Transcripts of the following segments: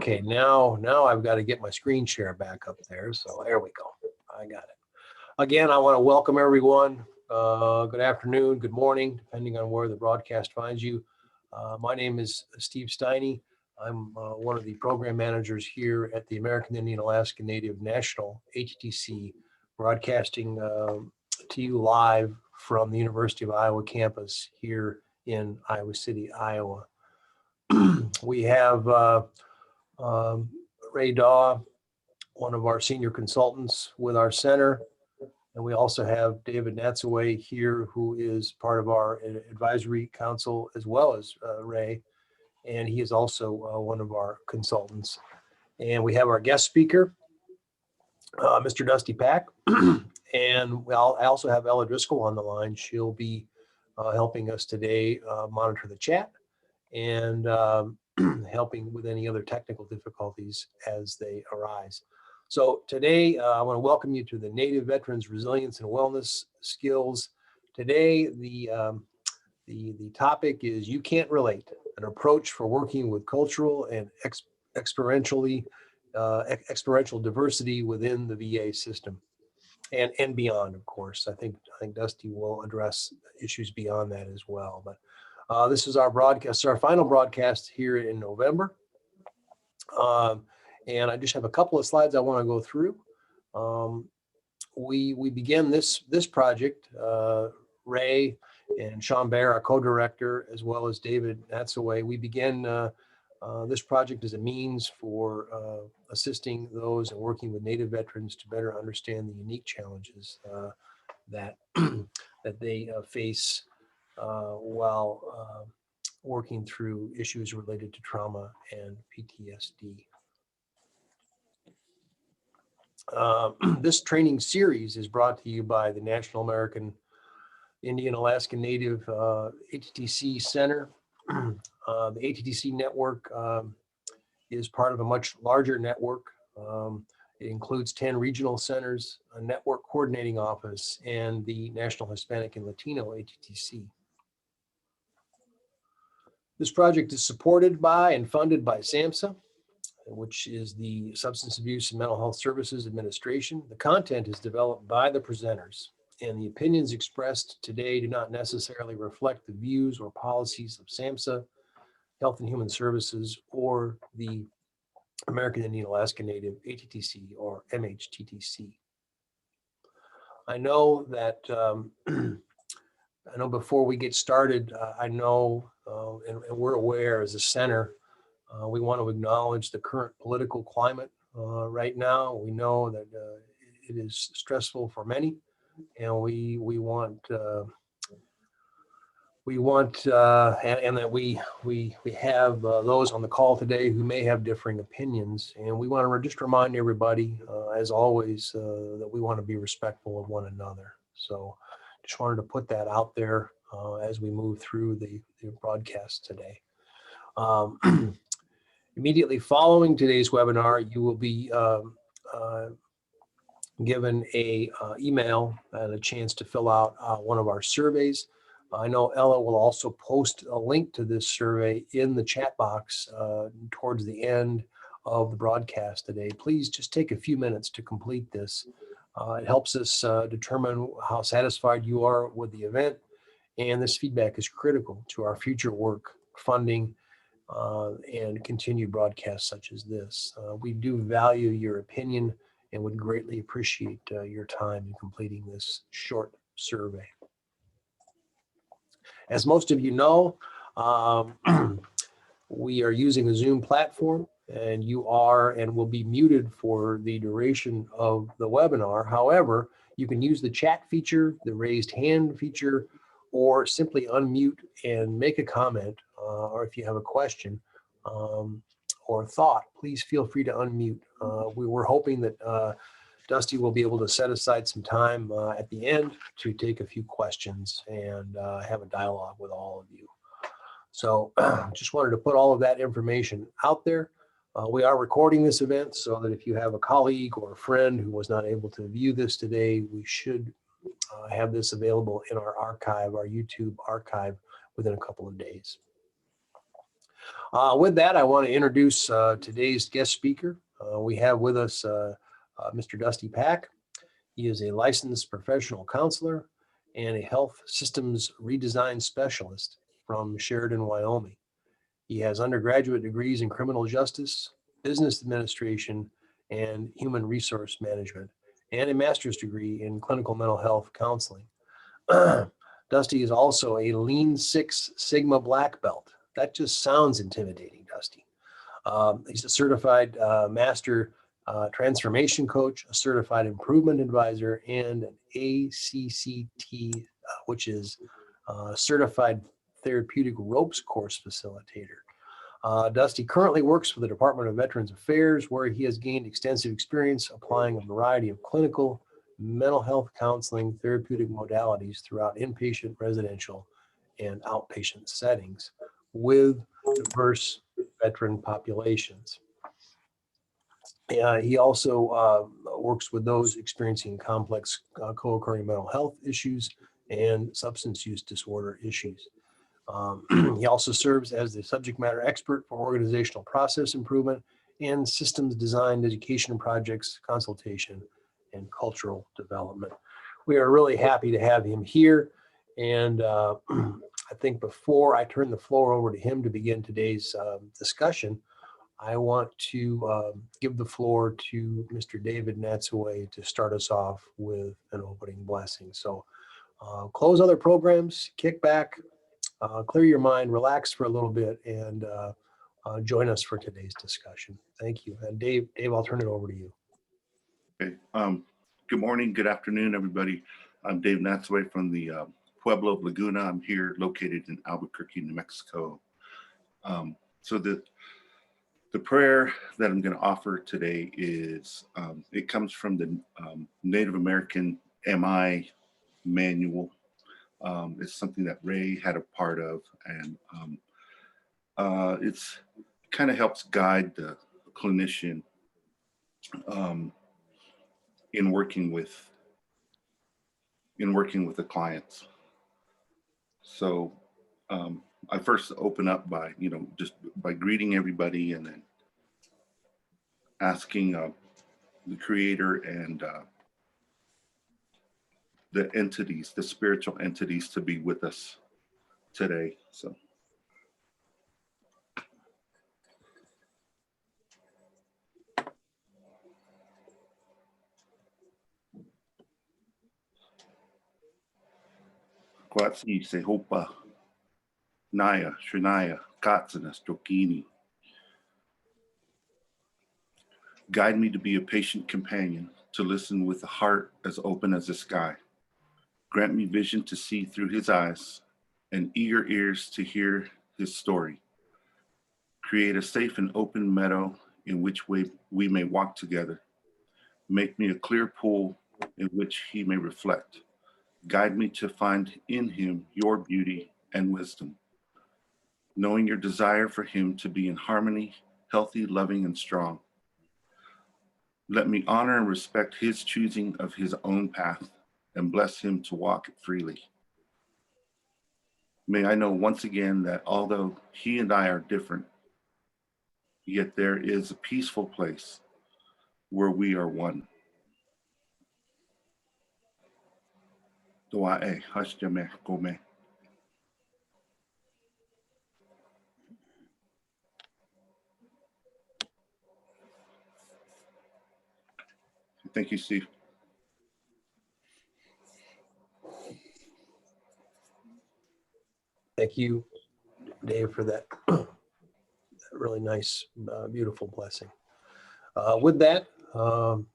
Okay, now I've got to get my screen share back up there. So there we go. I got it. Again, I want to welcome everyone. Good afternoon, good morning, depending on where the broadcast finds you. My name is Steve Steiny. I'm one of the program managers here at the American Indian Alaska Native National, ATTC, broadcasting to you live from the University of Iowa campus here in Iowa City, Iowa. We have Ray Daw, one of our senior consultants with our center. And we also have David Natseway here, who is part of our advisory council, as well as Ray. And he is also one of our consultants. And we have our guest speaker, Mr. Dusty Pack. And I also have Ella Driscoll on the line. She'll be helping us today monitor the chat and helping with any other technical difficulties as they arise. So today, I want to welcome you to the Native Veterans Resilience and Wellness Skills. Today, the topic is You Can't Relate, an approach for working with cultural and experiential diversity within the VA system and beyond, of course. I think Dusty will address issues beyond that as well. But this is our broadcast, our final broadcast here in November. And I just have a couple of slides I want to go through. We began this project, Ray and Sean Baer, our co-director, as well as David Natseway. We began this project as a means for assisting those and working with Native veterans to better understand the unique challenges that they face while working through issues related to trauma and PTSD. This training series is brought to you by the National American Indian Alaska Native ATTC Center. The ATTC network is part of a much larger network. It includes 10 regional centers, a network coordinating office, and the National Hispanic and Latino ATTC. This project is supported by and funded by SAMHSA, which is the Substance Abuse and Mental Health Services Administration. The content is developed by the presenters, and the opinions expressed today do not necessarily reflect the views or policies of SAMHSA, Health and Human Services, or the American Indian Alaska Native ATTC or MHTTC. I know that before we get started, I know and we're aware as a center, we want to acknowledge the current political climate right now. We know that it is stressful for many, and we want and that we have those on the call today who may have differing opinions, and we want to just remind everybody, as always, that we want to be respectful of one another. So, just wanted to put that out there as we move through the broadcast today. Immediately following today's webinar, you will be given a email and a chance to fill out one of our surveys. I know Ella will also post a link to this survey in the chat box towards the end of the broadcast today. Please just take a few minutes to complete this. It helps us determine how satisfied you are with the event, and this feedback is critical to our future work, funding, and continued broadcasts such as this. We do value your opinion and would greatly appreciate your time in completing this short survey. As most of you know, we are using a Zoom platform, and you are and will be muted for the duration of the webinar. However, you can use the chat feature, the raised hand feature, or simply unmute and make a comment, or if you have a question or thought, please feel free to unmute. We were hoping that Dusty will be able to set aside some time at the end to take a few questions and have a dialogue with all of you. So just wanted to put all of that information out there. We are recording this event so that if you have a colleague or a friend who was not able to view this today, we should have this available in our archive, our YouTube archive, within a couple of days. With that, I want to introduce today's guest speaker. We have with us Mr. Dusty Pack. He is a licensed professional counselor and a health systems redesign specialist from Sheridan, Wyoming. He has undergraduate degrees in criminal justice, business administration, and human resource management, and a master's degree in clinical mental health counseling. Dusty is also a Lean Six Sigma black belt. That just sounds intimidating, Dusty. He's a certified master transformation coach, a certified improvement advisor, and an ACCT, which is certified therapeutic ropes course facilitator. Dusty currently works for the Department of Veterans Affairs, where he has gained extensive experience applying a variety of clinical, mental health counseling, therapeutic modalities throughout inpatient, residential, and outpatient settings with diverse veteran populations. He also works with those experiencing complex co-occurring mental health issues and substance use disorder issues. He also serves as the subject matter expert for organizational process improvement and systems design, education projects, consultation, and cultural development. We are really happy to have him here. And I think before I turn the floor over to him to begin today's discussion, I want to give the floor to Mr. David Natseway to start us off with an opening blessing. So close other programs, kick back, clear your mind, relax for a little bit, and join us for today's discussion. Thank you. And Dave, I'll turn it over to you. Okay. Good morning, good afternoon, everybody. I'm Dave Natseway from the Pueblo of Laguna. I'm here located in Albuquerque, New Mexico. So the prayer that I'm going to offer today is, it comes from the Native American MI manual. It's something that Ray had a part of, and it's kind of helps guide the clinician in working with the clients. So I first open up by, just by greeting everybody, and then asking the Creator and the entities, the spiritual entities, to be with us today. So. Kwatsi se hopa, Naya, Shrinaya, Katsana, Strokini. Guide me to be a patient companion, to listen with a heart as open as the sky. Grant me vision to see through his eyes, and eager ears to hear his story. Create a safe and open meadow in which we may walk together. Make me a clear pool in which he may reflect. Guide me to find in him your beauty and wisdom, knowing your desire for him to be in harmony, healthy, loving, and strong. Let me honor and respect his choosing of his own path, and bless him to walk it freely. May I know once again that although he and I are different, yet there is a peaceful place where we are one. Doae, hashjame, gome. Thank you, Steve. Thank you, Dave, for that really nice, beautiful blessing. With that, I'm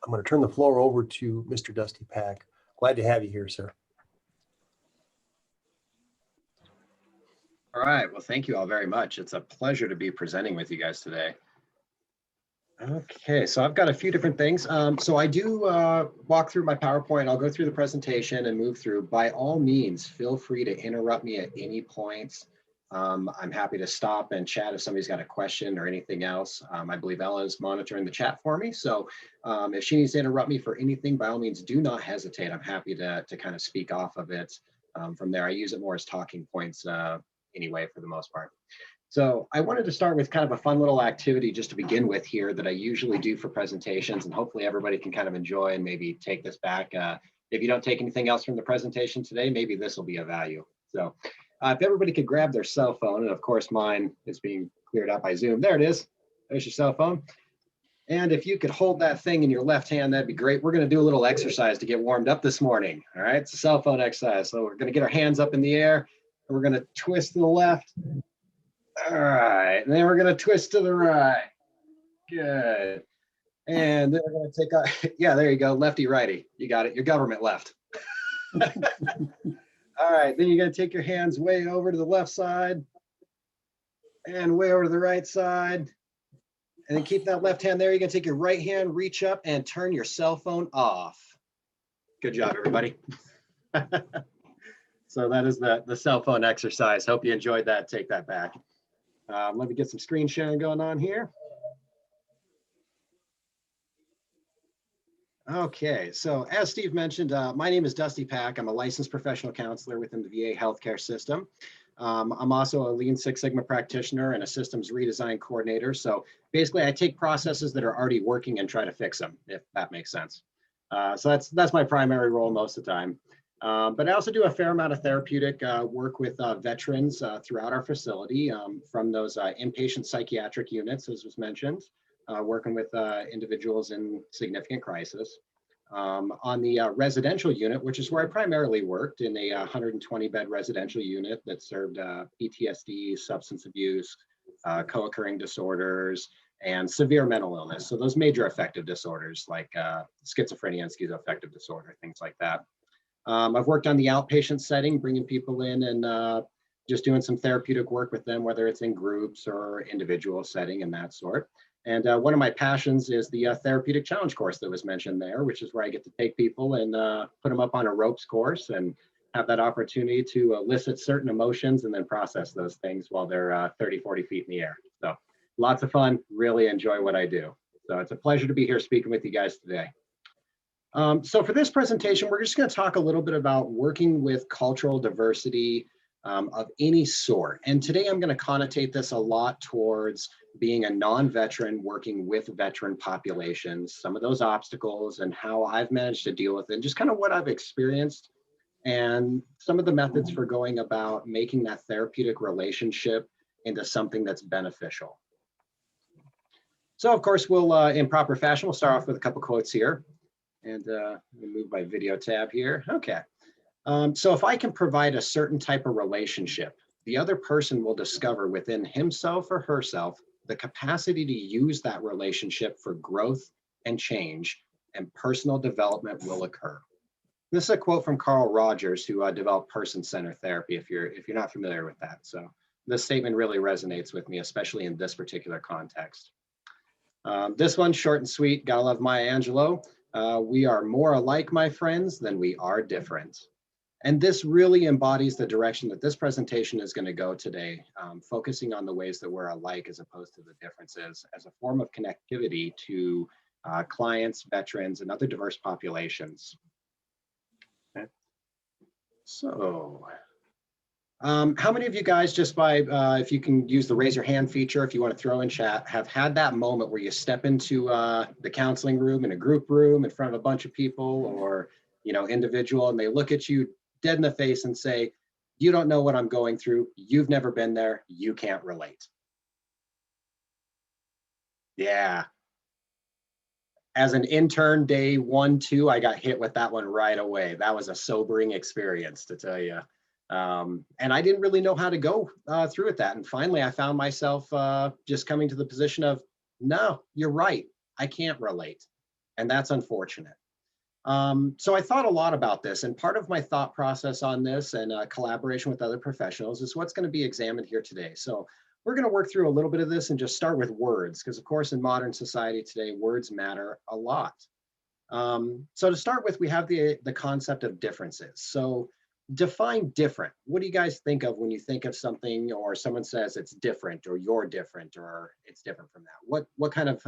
going to turn the floor over to Mr. Dusty Pack. Glad to have you here, sir. All right. Well, thank you all very much. It's a pleasure to be presenting with you guys today. Okay, so I've got a few different things. So I do walk through my PowerPoint. I'll go through the presentation and move through. By all means, feel free to interrupt me at any points. I'm happy to stop and chat if somebody's got a question or anything else. I believe Ella's monitoring the chat for me. So if she needs to interrupt me for anything, by all means, do not hesitate. I'm happy to kind of speak off of it from there. I use it more as talking points anyway, for the most part. So I wanted to start with kind of a fun little activity just to begin with here that I usually do for presentations, and hopefully everybody can kind of enjoy and maybe take this back. If you don't take anything else from the presentation today, maybe this will be of value. So if everybody could grab their cell phone, and of course mine is being cleared out by Zoom. There it is. There's your cell phone. And if you could hold that thing in your left hand, that'd be great. We're going to do a little exercise to get warmed up this morning. All right, it's a cell phone exercise. So we're going to get our hands up in the air, and we're going to twist to the left. All right, and then we're going to twist to the right. Good. And then we're going to take a, yeah, there you go, lefty righty. You got it. Your government left. All right, then you're going to take your hands way over to the left side and way over to the right side. And then keep that left hand there. You're going to take your right hand, reach up and turn your cell phone off. Good job, everybody. So that is the cell phone exercise. Hope you enjoyed that. Take that back. Let me get some screen sharing going on here. Okay, so as Steve mentioned, my name is Dusty Pack. I'm a licensed professional counselor within the VA healthcare system. I'm also a Lean Six Sigma practitioner and a systems redesign coordinator. So basically, I take processes that are already working and try to fix them, if that makes sense. So that's my primary role most of the time. But I also do a fair amount of therapeutic work with veterans throughout our facility, from those inpatient psychiatric units, as was mentioned, working with individuals in significant crisis. On the residential unit, which is where I primarily worked in a 120-bed residential unit that served PTSD, substance abuse, co-occurring disorders, and severe mental illness. So those major affective disorders like schizophrenia and schizoaffective disorder, things like that. I've worked on the outpatient setting, bringing people in and just doing some therapeutic work with them, whether it's in groups or individual setting and that sort. And one of my passions is the Therapeutic Challenge course that was mentioned there, which is where I get to take people and put them up on a ropes course and have that opportunity to elicit certain emotions and then process those things while they're 30, 40 feet in the air. So lots of fun, really enjoy what I do. So it's a pleasure to be here speaking with you guys today. So for this presentation, we're just going to talk a little bit about working with cultural diversity of any sort. And today I'm going to connotate this a lot towards being a non-veteran working with veteran populations, some of those obstacles and how I've managed to deal with it, and just kind of what I've experienced and some of the methods for going about making that therapeutic relationship into something that's beneficial. So of course, we'll, in proper fashion, we'll start off with a couple quotes here. And let me move my video tab here. Okay. So if I can provide a certain type of relationship, the other person will discover within himself or herself the capacity to use that relationship for growth and change, and personal development will occur. This is a quote from Carl Rogers, who developed person-centered therapy, if you're not familiar with that. So this statement really resonates with me, especially in this particular context. This one's short and sweet. Gotta love Maya Angelou. We are more alike, my friends, than we are different. And this really embodies the direction that this presentation is going to go today, focusing on the ways that we're alike as opposed to the differences as a form of connectivity to clients, veterans, and other diverse populations. Okay. So, how many of you guys, just by, if you can use the raise your hand feature, if you want to throw in chat, have had that moment where you step into the counseling room in a group room in front of a bunch of people, or, you know, individual, and they look at you dead in the face and say, you don't know what I'm going through. You've never been there. You can't relate. Yeah. As an intern, day 1, 2, I got hit with that one right away. That was a sobering experience, to tell you. And I didn't really know how to go through with that. And finally, I found myself just coming to the position of, no, you're right. I can't relate. And that's unfortunate. So I thought a lot about this, and part of my thought process on this and collaboration with other professionals is what's going to be examined here today. So we're going to work through a little bit of this and just start with words, because of course in modern society today, words matter a lot. So to start with, we have the concept of differences. So define different. What do you guys think of when you think of something, or someone says it's different, or you're different, or it's different from that? What kind of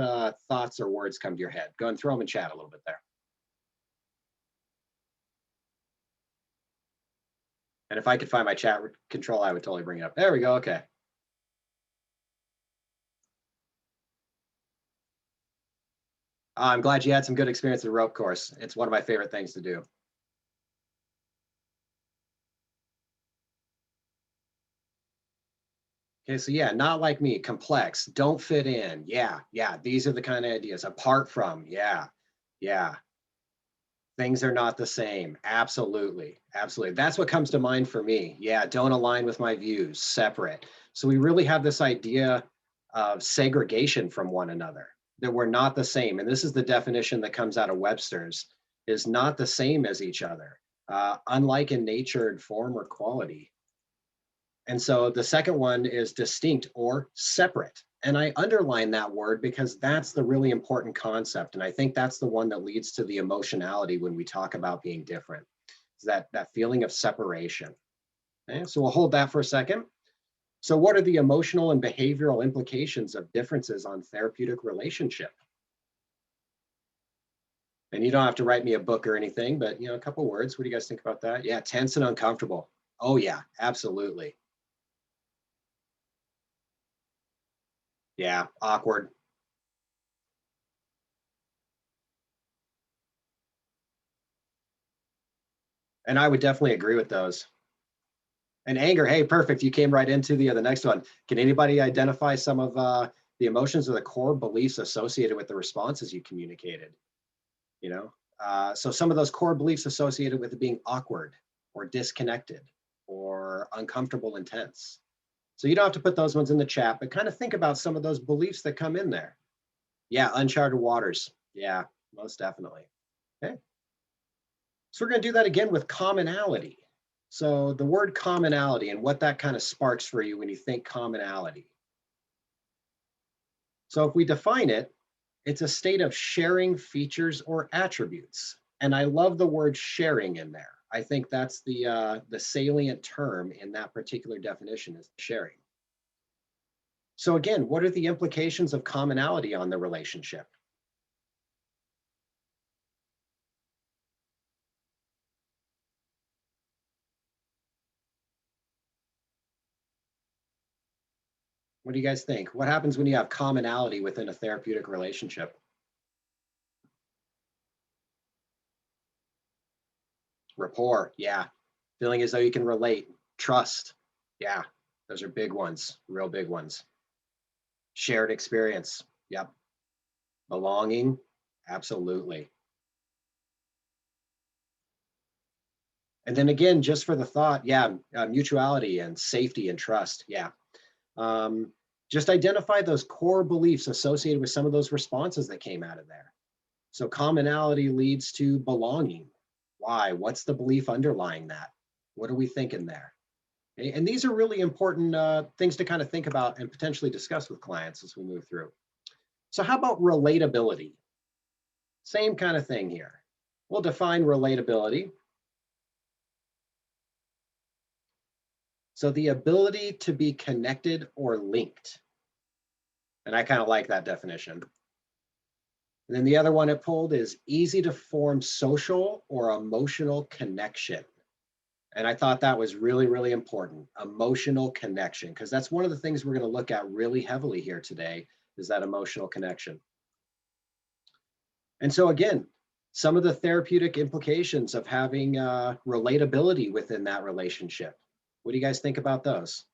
thoughts or words come to your head? Go and throw them in chat a little bit there. And if I could find my chat control, I would totally bring it up. There we go. Okay. I'm glad you had some good experience at the rope course. It's one of my favorite things to do. Okay, so yeah, not like me, complex, don't fit in. Yeah, yeah, these are the kind of ideas. Apart from, yeah, yeah. Things are not the same. Absolutely, absolutely. That's what comes to mind for me. Yeah, don't align with my views, separate. So we really have this idea of segregation from one another, that we're not the same. And this is the definition that comes out of Webster's, is not the same as each other, unlike in nature and form or quality. And so the second one is distinct or separate. And I underline that word because that's the really important concept. And I think that's the one that leads to the emotionality when we talk about being different, is that feeling of separation. Okay, so we'll hold that for a second. So what are the emotional and behavioral implications of differences on therapeutic relationship? And you don't have to write me a book or anything, but a couple words. What do you guys think about that? Yeah, tense and uncomfortable. Oh yeah, absolutely. Yeah, awkward. And I would definitely agree with those. And anger, hey, perfect. You came right into the next one. Can anybody identify some of the emotions or the core beliefs associated with the responses you communicated? You know, so some of those core beliefs associated with it being awkward or disconnected or uncomfortable and tense. So you don't have to put those ones in the chat, but kind of think about some of those beliefs that come in there. Yeah, uncharted waters. Yeah, most definitely. Okay. So we're going to do that again with commonality. So the word commonality and what that kind of sparks for you when you think commonality. So if we define it, it's a state of sharing features or attributes. And I love the word sharing in there. I think that's the salient term in that particular definition is sharing. So again, what are the implications of commonality on the relationship? What do you guys think? What happens when you have commonality within a therapeutic relationship? Rapport, yeah. Feeling as though you can relate. Trust, yeah. Those are big ones, real big ones. Shared experience, yep. Belonging, absolutely. And then again, just for the thought, yeah, mutuality and safety and trust, yeah. Um, just identify those core beliefs associated with some of those responses that came out of there. So commonality leads to belonging. Why? What's the belief underlying that? What are we thinking there? Okay, and these are really important things to kind of think about and potentially discuss with clients as we move through. So how about relatability? Same kind of thing here. We'll define relatability. So the ability to be connected or linked. And I kind of like that definition. And then the other one it pulled is easy to form social or emotional connection. And I thought that was really, really important, emotional connection, because that's one of the things we're going to look at really heavily here today is that emotional connection. And so again, some of the therapeutic implications of having relatability within that relationship. What do you guys think about those?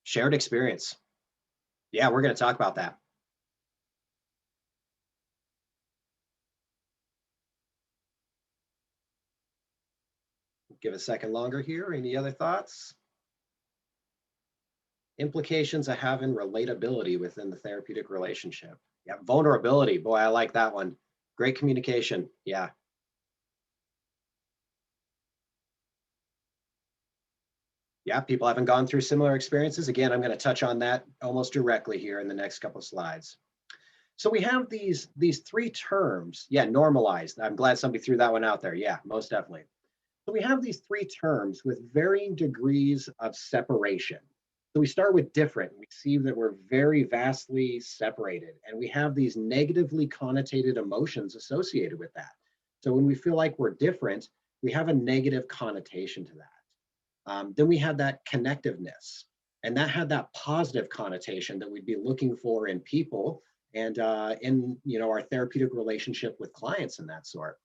Shared experience. Yeah, we're going to talk about that. Give a second longer here. Any other thoughts? Implications of having relatability within the therapeutic relationship. Yeah, vulnerability. Boy, I like that one. Great communication. Yeah. Yeah, people haven't gone through similar experiences. Again, I'm going to touch on that almost directly here in the next couple of slides. So we have these three terms. Yeah, normalized. I'm glad somebody threw that one out there. Yeah, most definitely. So we have these three terms with varying degrees of separation. So we start with different. We see that we're very vastly separated, and we have these negatively connotated emotions associated with that. So when we feel like we're different, we have a negative connotation to that. Then we have that connectiveness. And that had that positive connotation that we'd be looking for in people and in our therapeutic relationship with clients and that sort.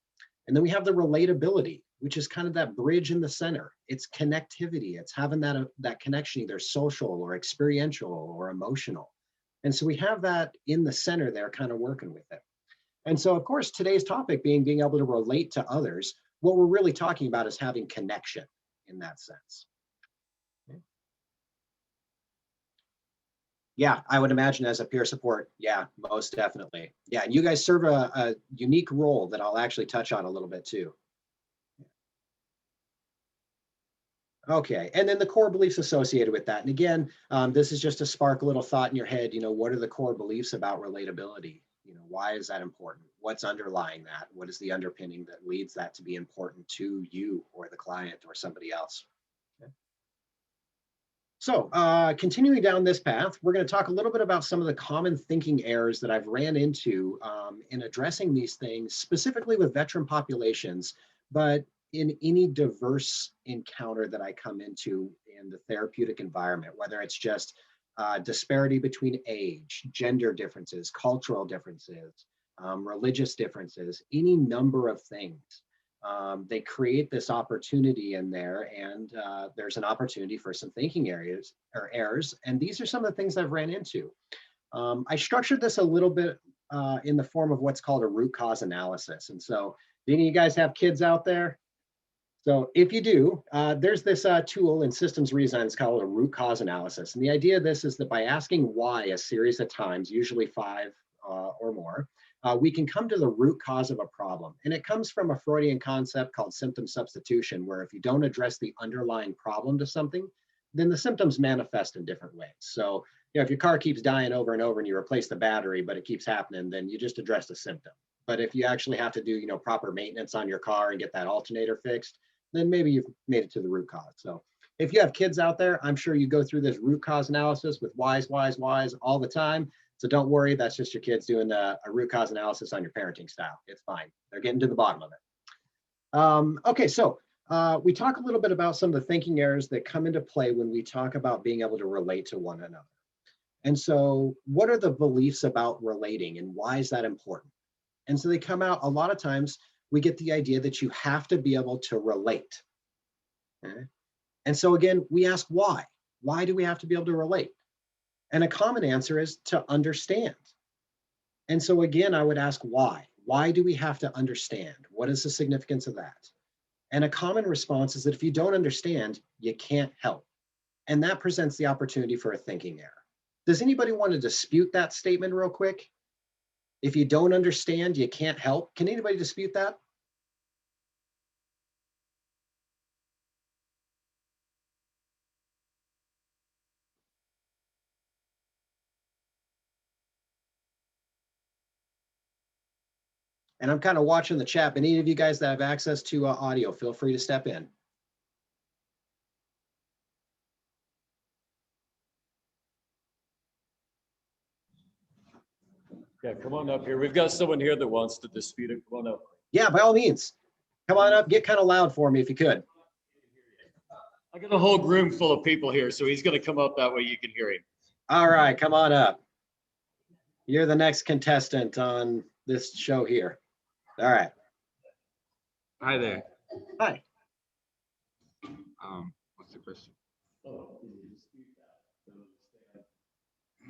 And then we have the relatability, which is kind of that bridge in the center. It's connectivity. It's having that connection, either social or experiential or emotional. And so we have that in the center there, kind of working with it. And so, of course, today's topic being able to relate to others, what we're really talking about is having connection in that sense. Okay. Yeah, I would imagine as a peer support. Yeah, most definitely. Yeah, and you guys serve a unique role that I'll actually touch on a little bit too. Okay, and then the core beliefs associated with that. And again, this is just to spark a little thought in your head. What are the core beliefs about relatability? Why is that important? What's underlying that? What is the underpinning that leads that to be important to you or the client or somebody else? Okay. So continuing down this path, we're going to talk a little bit about some of the common thinking errors that I've ran into in addressing these things, specifically with veteran populations, but in any diverse encounter that I come into in the therapeutic environment, whether it's just disparity between age, gender differences, cultural differences, religious differences, any number of things. They create this opportunity in there, and there's an opportunity for some thinking areas or errors. And these are some of the things I've ran into. I structured this a little bit in the form of what's called a root cause analysis. And so, do any of you guys have kids out there? So if you do, there's this tool in systems redesign. It's called a root cause analysis. And the idea of this is that by asking why a series of times, usually 5 or more, we can come to the root cause of a problem. And it comes from a Freudian concept called symptom substitution, where if you don't address the underlying problem to something, then the symptoms manifest in different ways. So if your car keeps dying over and over and you replace the battery, but it keeps happening, then you just address the symptom. But if you actually have to do proper maintenance on your car and get that alternator fixed, then maybe you've made it to the root cause. So if you have kids out there, I'm sure you go through this root cause analysis with whys all the time. So don't worry, that's just your kids doing a root cause analysis on your parenting style. It's fine. They're getting to the bottom of it. Okay, so we talk a little bit about some of the thinking errors that come into play when we talk about being able to relate to one another. And so what are the beliefs about relating and why is that important? And so they come out a lot of times. We get the idea that you have to be able to relate. Okay? And so again, we ask why. Why do we have to be able to relate? And a common answer is to understand. And so again, I would ask why. Why do we have to understand? What is the significance of that? And a common response is that if you don't understand, you can't help. And that presents the opportunity for a thinking error. Does anybody want to dispute that statement real quick? If you don't understand, you can't help. Can anybody dispute that? And I'm kind of watching the chat. Any of you guys that have access to audio, feel free to step in. Yeah, come on up here. We've got someone here that wants to dispute it. Come on up. Yeah, by all means. Come on up. Get kind of loud for me if you could. I got a whole room full of people here, so he's going to come up that way you can hear him. All right, come on up. You're the next contestant on this show here. All right. Hi there. Hi. What's the question?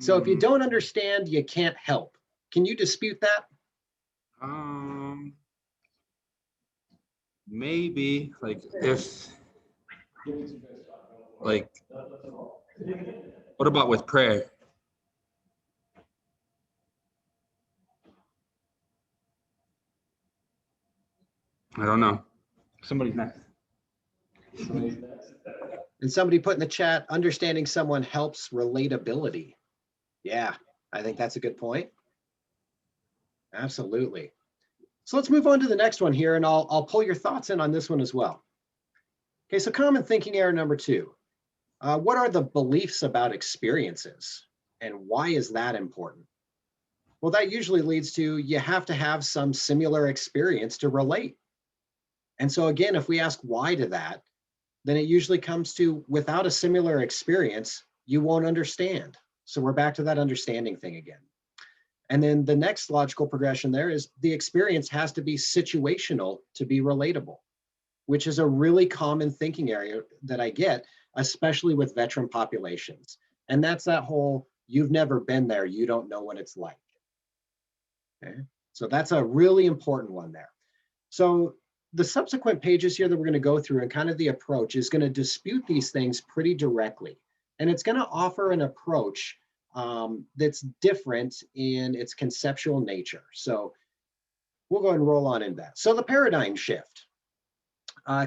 So if you don't understand, you can't help. Can you dispute that? Maybe like if like what about with prayer? I don't know. Somebody's next. And somebody put in the chat, understanding someone helps relatability. Yeah, I think that's a good point. Absolutely. So let's move on to the next one here, and I'll pull your thoughts in on this one as well. Okay, so common thinking error number 2. What are the beliefs about experiences, and why is that important? Well, that usually leads to you have to have some similar experience to relate. And so again, if we ask why to that, then it usually comes to without a similar experience, you won't understand. So we're back to that understanding thing again. And then the next logical progression there is the experience has to be situational to be relatable, which is a really common thinking area that I get, especially with veteran populations. And that's that whole, you've never been there, you don't know what it's like. Okay? So that's a really important one there. So the subsequent pages here that we're going to go through and kind of the approach is going to dispute these things pretty directly. And it's going to offer an approach that's different in its conceptual nature. So we'll go ahead and roll on into that. So the paradigm shift,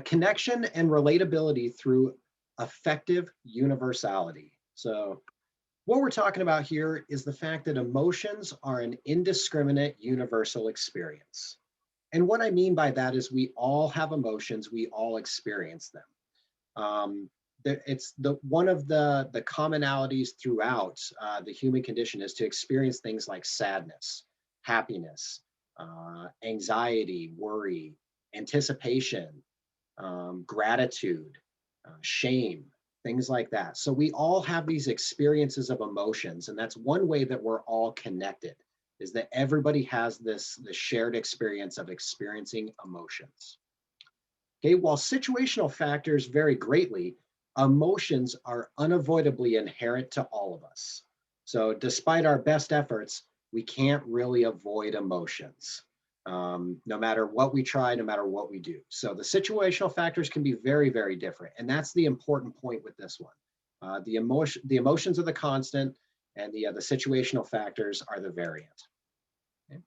connection and relatability through affective universality. So what we're talking about here is the fact that emotions are an indiscriminate universal experience. And what I mean by that is we all have emotions, we all experience them. It's one of the commonalities throughout the human condition is to experience things like sadness, happiness, anxiety, worry, anticipation, gratitude, shame, things like that. So we all have these experiences of emotions, and that's one way that we're all connected, is that everybody has this shared experience of experiencing emotions. Okay, while situational factors vary greatly, emotions are unavoidably inherent to all of us. So despite our best efforts, we can't really avoid emotions, no matter what we try, no matter what we do. So the situational factors can be very, very different. And that's the important point with this one. The emotions are the constant, and the situational factors are the variant. Okay.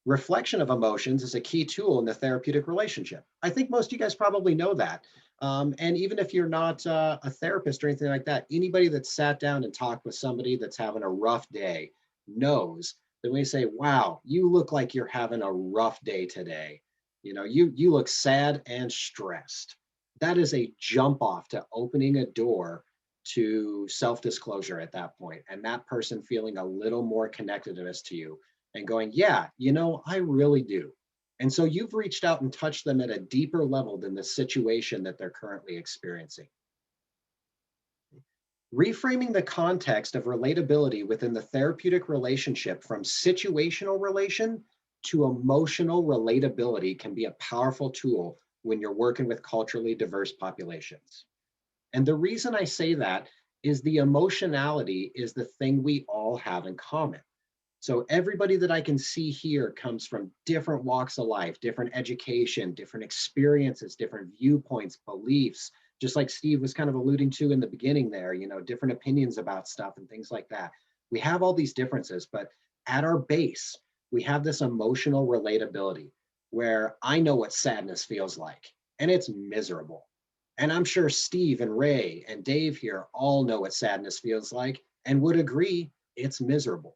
Reflection of emotions is a key tool in the therapeutic relationship. I think most of you guys probably know that. And even if you're not a therapist or anything like that, anybody that's sat down and talked with somebody that's having a rough day knows that when you say, wow, you look like you're having a rough day today. You know, you look sad and stressed. That is a jump off to opening a door to self-disclosure at that point, and that person feeling a little more connectedness to you and going, yeah, you know, I really do. And so you've reached out and touched them at a deeper level than the situation that they're currently experiencing. Reframing the context of relatability within the therapeutic relationship from situational relation to emotional relatability can be a powerful tool when you're working with culturally diverse populations. And the reason I say that is the emotionality is the thing we all have in common. So everybody that I can see here comes from different walks of life, different education, different experiences, different viewpoints, beliefs, just like Steve was kind of alluding to in the beginning there, you know, different opinions about stuff and things like that. We have all these differences, but at our base, we have this emotional relatability where I know what sadness feels like, and it's miserable. And I'm sure Steve and Ray and Dave here all know what sadness feels like and would agree it's miserable.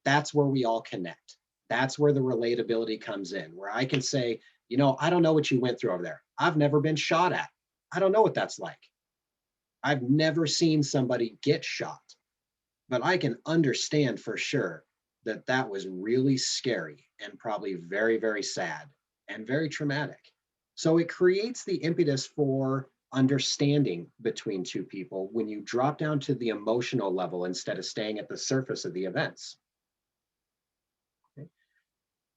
That's where we all connect. That's where the relatability comes in, where I can say, you know, I don't know what you went through over there. I've never been shot at. I don't know what that's like. I've never seen somebody get shot, but I can understand for sure that that was really scary and probably very, very sad and very traumatic. So it creates the impetus for understanding between two people when you drop down to the emotional level instead of staying at the surface of the events.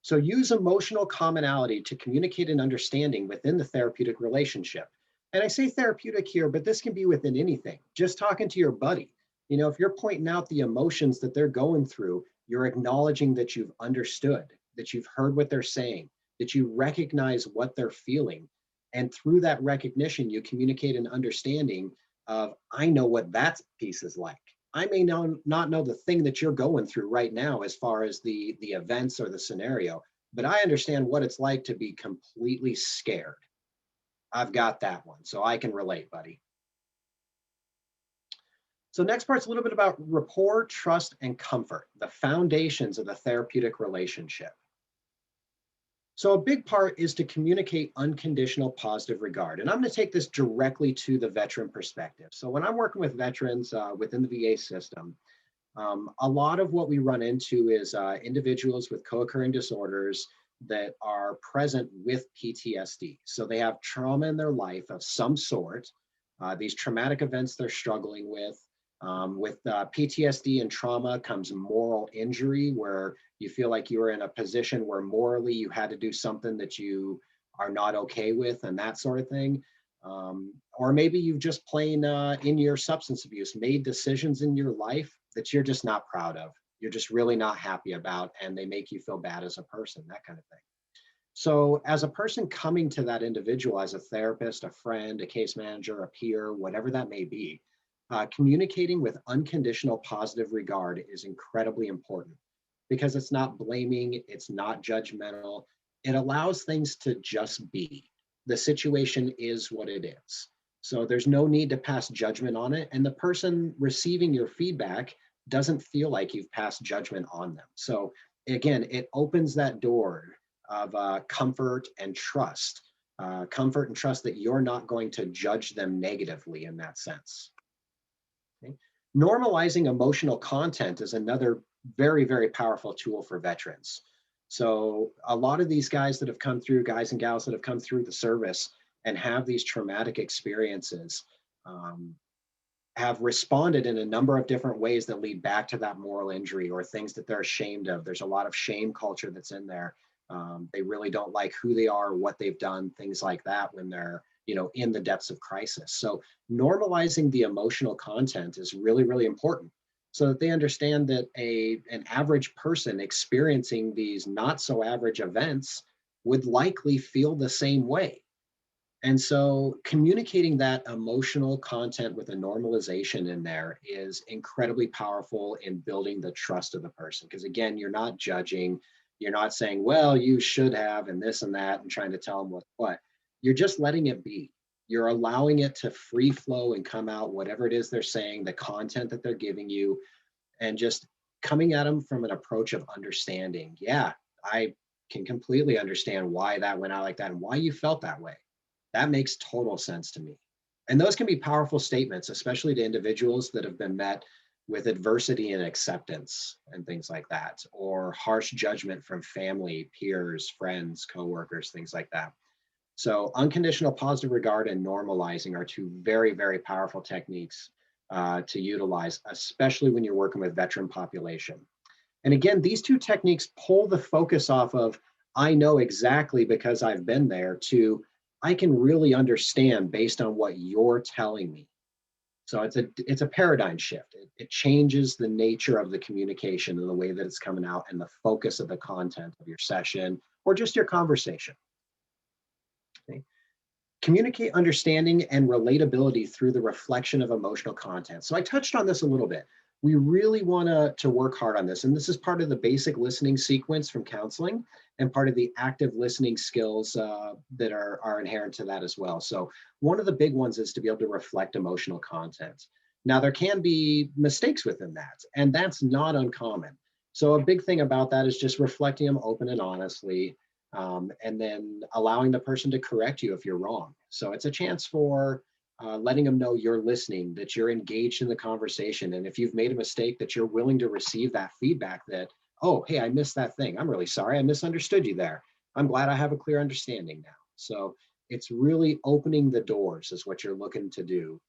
So use emotional commonality to communicate an understanding within the therapeutic relationship. And I say therapeutic here, but this can be within anything. Just talking to your buddy. You know, if you're pointing out the emotions that they're going through, you're acknowledging that you've understood, that you've heard what they're saying, that you recognize what they're feeling. And through that recognition, you communicate an understanding of, I know what that piece is like. I may not know the thing that you're going through right now as far as the events or the scenario, but I understand what it's like to be completely scared. I've got that one, so I can relate, buddy. So next part's a little bit about rapport, trust, and comfort, the foundations of the therapeutic relationship. So a big part is to communicate unconditional positive regard. And I'm going to take this directly to the veteran perspective. So when I'm working with veterans within the VA system, a lot of what we run into is individuals with co-occurring disorders that are present with PTSD. So they have trauma in their life of some sort, these traumatic events they're struggling with. With PTSD and trauma comes moral injury, where you feel like you were in a position where morally you had to do something that you are not okay with, and that sort of thing. Or maybe you've just plain in your substance abuse made decisions in your life that you're just not proud of. You're just really not happy about, and they make you feel bad as a person, that kind of thing. So as a person coming to that individual as a therapist, a friend, a case manager, a peer, whatever that may be, communicating with unconditional positive regard is incredibly important, because it's not blaming, it's not judgmental. It allows things to just be. The situation is what it is. So there's no need to pass judgment on it. And the person receiving your feedback doesn't feel like you've passed judgment on them. So again, it opens that door of comfort and trust. Comfort and trust that you're not going to judge them negatively in that sense. Okay. Normalizing emotional content is another very, very powerful tool for veterans. So a lot of these guys that have come through, guys and gals that have come through the service and have these traumatic experiences, have responded in a number of different ways that lead back to that moral injury or things that they're ashamed of. There's a lot of shame culture that's in there. They really don't like who they are, what they've done, things like that when they're, in the depths of crisis. So normalizing the emotional content is really, really important, so that they understand that an average person experiencing these not so average events would likely feel the same way. And so communicating that emotional content with a normalization in there is incredibly powerful in building the trust of the person. Because again, you're not judging, you're not saying, well, you should have, and this and that, and trying to tell them what. You're just letting it be. You're allowing it to free flow and come out, whatever it is they're saying, the content that they're giving you, and just coming at them from an approach of understanding. Yeah, I can completely understand why that went out like that and why you felt that way. That makes total sense to me. And those can be powerful statements, especially to individuals that have been met with adversity and acceptance and things like that, or harsh judgment from family, peers, friends, coworkers, things like that. So unconditional positive regard and normalizing are two very, very powerful techniques to utilize, especially when you're working with veteran population. And again, these two techniques pull the focus off of, I know exactly because I've been there, to I can really understand based on what you're telling me. So it's a paradigm shift. It changes the nature of the communication and the way that it's coming out and the focus of the content of your session or just your conversation. Okay. Communicate understanding and relatability through the reflection of emotional content. So I touched on this a little bit. We really want to work hard on this. And this is part of the basic listening sequence from counseling and part of the active listening skills that are inherent to that as well. So one of the big ones is to be able to reflect emotional content. Now, there can be mistakes within that, and that's not uncommon. So a big thing about that is just reflecting them open and honestly, and then allowing the person to correct you if you're wrong. So it's a chance for letting them know you're listening, that you're engaged in the conversation. And if you've made a mistake, that you're willing to receive that feedback that, oh, hey, I missed that thing. I'm really sorry. I misunderstood you there. I'm glad I have a clear understanding now. So it's really opening the doors is what you're looking to do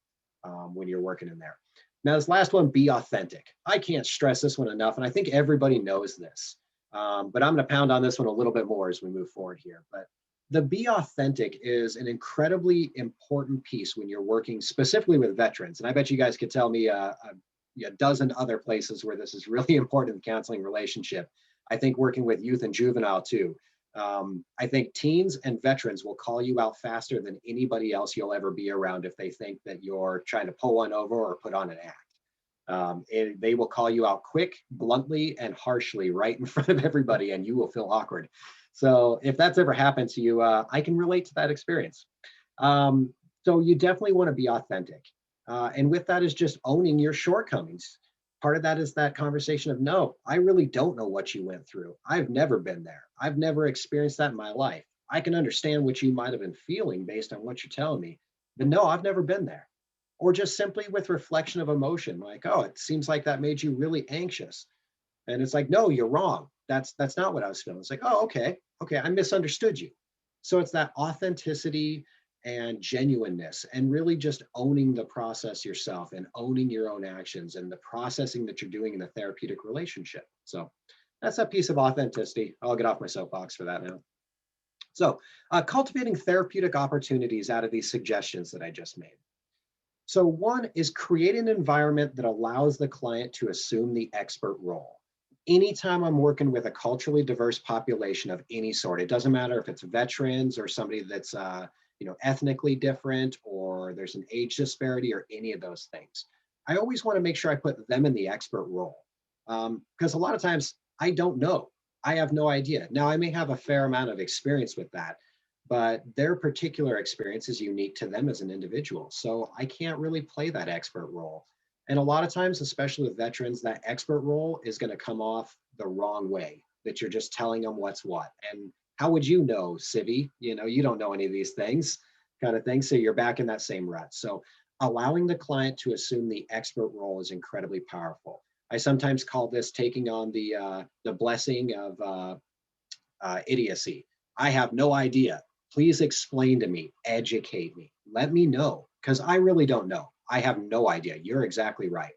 when you're working in there. Now, this last one, be authentic. I can't stress this one enough. And I think everybody knows this, but I'm going to pound on this one a little bit more as we move forward here. But the be authentic is an incredibly important piece when you're working specifically with veterans. And I bet you guys could tell me a dozen other places where this is really important in the counseling relationship. I think working with youth and juvenile too. I think teens and veterans will call you out faster than anybody else you'll ever be around if they think that you're trying to pull one over or put on an act. They will call you out quick, bluntly, and harshly right in front of everybody, and you will feel awkward. So if that's ever happened to you, I can relate to that experience. So you definitely want to be authentic. And with that is just owning your shortcomings. Part of that is that conversation of, no, I really don't know what you went through. I've never been there. I've never experienced that in my life. I can understand what you might have been feeling based on what you're telling me, but no, I've never been there. Or just simply with reflection of emotion, like, oh, it seems like that made you really anxious. And it's like, no, you're wrong. That's not what I was feeling. It's like, oh, okay, I misunderstood you. So it's that authenticity and genuineness, and really just owning the process yourself and owning your own actions and the processing that you're doing in the therapeutic relationship. So that's a piece of authenticity. I'll get off my soapbox for that now. So cultivating therapeutic opportunities out of these suggestions that I just made. So one is create an environment that allows the client to assume the expert role. Anytime I'm working with a culturally diverse population of any sort, it doesn't matter if it's veterans or somebody that's ethnically different, or there's an age disparity, or any of those things. I always want to make sure I put them in the expert role, because a lot of times I don't know. I have no idea. Now, I may have a fair amount of experience with that, but their particular experience is unique to them as an individual. So I can't really play that expert role. And a lot of times, especially with veterans, that expert role is going to come off the wrong way, that you're just telling them what's what. And how would you know, Civi? You don't know any of these things, kind of thing. So you're back in that same rut. So allowing the client to assume the expert role is incredibly powerful. I sometimes call this taking on the blessing of idiocy. I have no idea. Please explain to me, educate me, let me know, because I really don't know. I have no idea. You're exactly right.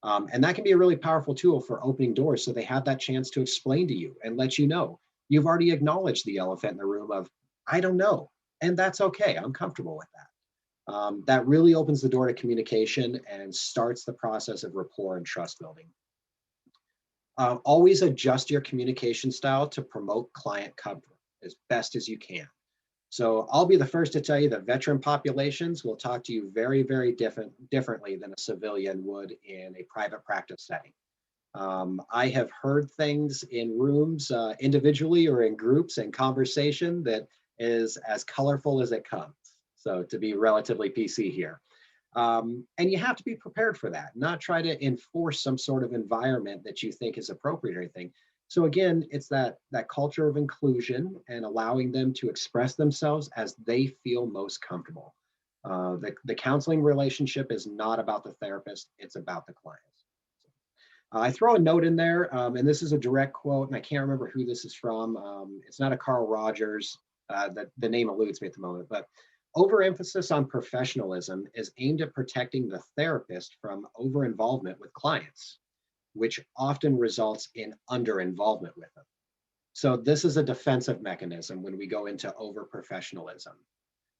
And that can be a really powerful tool for opening doors, so they have that chance to explain to you and let you know. You've already acknowledged the elephant in the room of, I don't know. And that's okay. I'm comfortable with that. That really opens the door to communication and starts the process of rapport and trust building. Always adjust your communication style to promote client comfort as best as you can. So I'll be the first to tell you that veteran populations will talk to you very, very differently than a civilian would in a private practice setting. I have heard things in rooms individually or in groups and conversation that is as colorful as it comes. So to be relatively PC here. And you have to be prepared for that, not try to enforce some sort of environment that you think is appropriate or anything. So again, it's that culture of inclusion and allowing them to express themselves as they feel most comfortable. The counseling relationship is not about the therapist, it's about the client. I throw a note in there, and this is a direct quote, and I can't remember who this is from. It's not a Carl Rogers. The name eludes me at the moment, but overemphasis on professionalism is aimed at protecting the therapist from over-involvement with clients, which often results in under-involvement with them. So this is a defensive mechanism when we go into over-professionalism.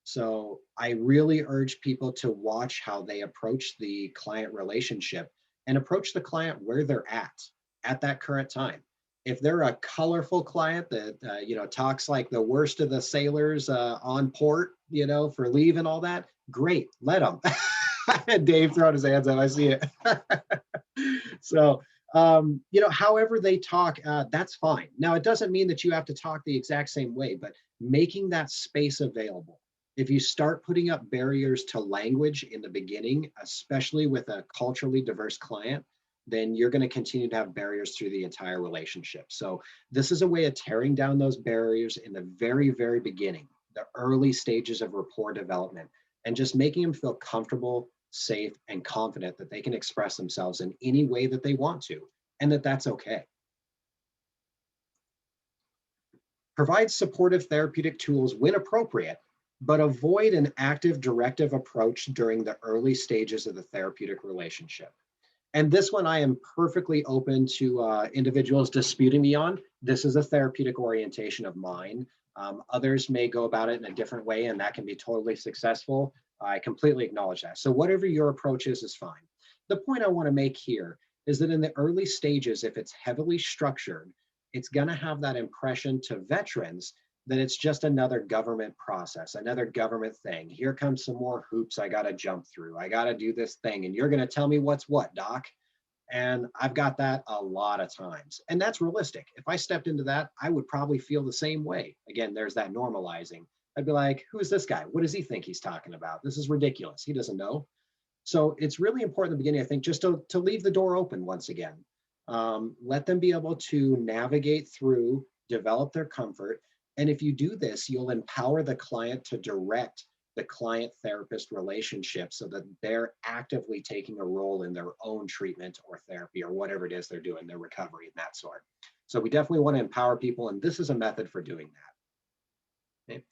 So I really urge people to watch how they approach the client relationship and approach the client where they're at that current time. If they're a colorful client that talks like the worst of the sailors on port, for leave and all that, great, let them. Dave throwing his hands up, I see it. So, however they talk, that's fine. Now, it doesn't mean that you have to talk the exact same way, but making that space available. If you start putting up barriers to language in the beginning, especially with a culturally diverse client, then you're going to continue to have barriers through the entire relationship. So this is a way of tearing down those barriers in the very, very beginning, the early stages of rapport development, and just making them feel comfortable, safe, and confident that they can express themselves in any way that they want to, and that's okay. Provide supportive therapeutic tools when appropriate, but avoid an active directive approach during the early stages of the therapeutic relationship. And this one I am perfectly open to individuals disputing me on. This is a therapeutic orientation of mine. Others may go about it in a different way, and that can be totally successful. I completely acknowledge that. So whatever your approach is fine. The point I want to make here is that in the early stages, if it's heavily structured, it's going to have that impression to veterans that it's just another government process, another government thing. Here comes some more hoops I got to jump through. I got to do this thing, and you're going to tell me what's what, doc. And I've got that a lot of times. And that's realistic. If I stepped into that, I would probably feel the same way. Again, there's that normalizing. I'd be like, who is this guy? What does he think he's talking about? This is ridiculous. He doesn't know. So it's really important in the beginning, I think, just to leave the door open once again. Let them be able to navigate through, develop their comfort. And if you do this, you'll empower the client to direct the client-therapist relationship so that they're actively taking a role in their own treatment or therapy or whatever it is they're doing, their recovery and that sort. So we definitely want to empower people, and this is a method for doing that. Okay.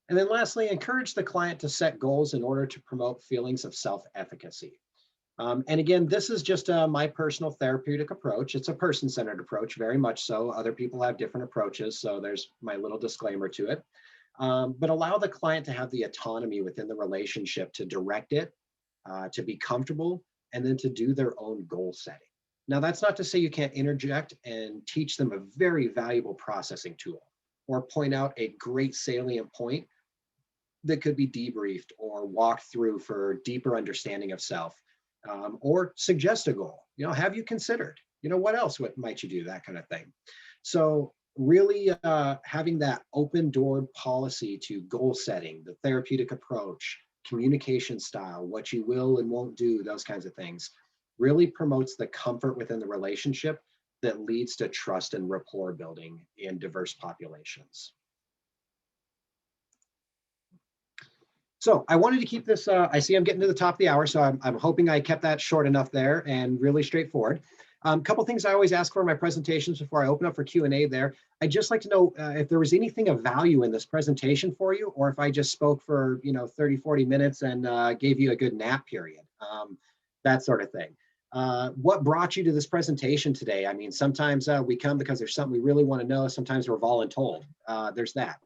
And then lastly, encourage the client to set goals in order to promote feelings of self-efficacy. And again, this is just my personal therapeutic approach. It's a person-centered approach, very much so. Other people have different approaches, so there's my little disclaimer to it. But allow the client to have the autonomy within the relationship to direct it, to be comfortable, and then to do their own goal setting. Now, that's not to say you can't interject and teach them a very valuable processing tool, or point out a great salient point that could be debriefed or walked through for deeper understanding of self, or suggest a goal. Have you considered, what else might you do, that kind of thing. So really having that open door policy to goal setting, the therapeutic approach, communication style, what you will and won't do, those kinds of things, really promotes the comfort within the relationship that leads to trust and rapport building in diverse populations. So I wanted to keep this, I see I'm getting to the top of the hour, so I'm hoping I kept that short enough there and really straightforward. A couple things I always ask for in my presentations before I open up for Q&A there. I'd just like to know if there was anything of value in this presentation for you, or if I just spoke for 30, 40 minutes and gave you a good nap period, that sort of thing. What brought you to this presentation today? I mean, sometimes we come because there's something we really want to know. Sometimes we're voluntold. There's that.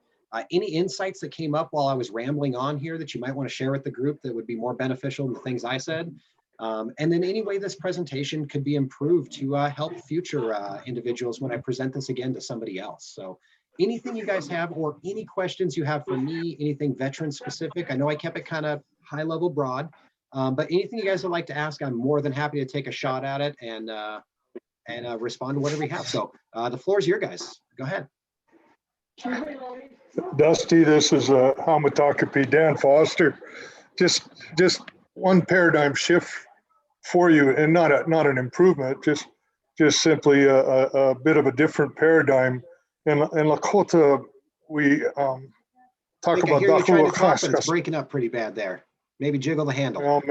Any insights that came up while I was rambling on here that you might want to share with the group that would be more beneficial than the things I said? And then any way this presentation could be improved to help future individuals when I present this again to somebody else. So anything you guys have, or any questions you have for me, anything veteran specific. I know I kept it kind of high level broad, but anything you guys would like to ask, I'm more than happy to take a shot at it and respond to whatever you have. So the floor is your guys. Go ahead. Dusty, this is Hamatakapi, Dan Foster. Just one paradigm shift for you, and not an improvement, just simply a bit of a different paradigm. In Lakota, we talk about I hear you trying to talk, but it's Dahuakaskas. breaking up pretty bad there. Maybe jiggle the handle. Well,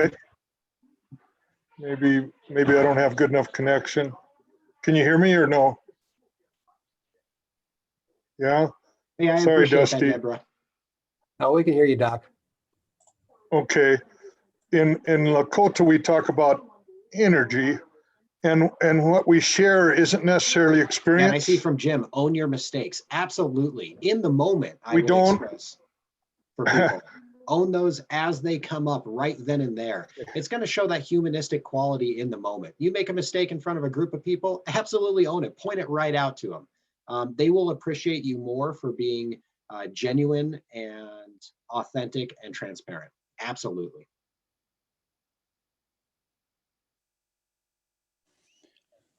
maybe I don't have good enough connection. Can you hear me or no? Yeah. Yeah, I Sorry, appreciate Dusty. that, Deborah. Oh, we can hear you, Doc. Okay. In Lakota, we talk about energy, and what we share isn't necessarily experience. And I see from Jim, own your mistakes. Absolutely. In the moment, I We will don't- express for people. Own those as they come up right then and there. It's going to show that humanistic quality in the moment. You make a mistake in front of a group of people, absolutely own it. Point it right out to them. They will appreciate you more for being genuine and authentic and transparent. Absolutely.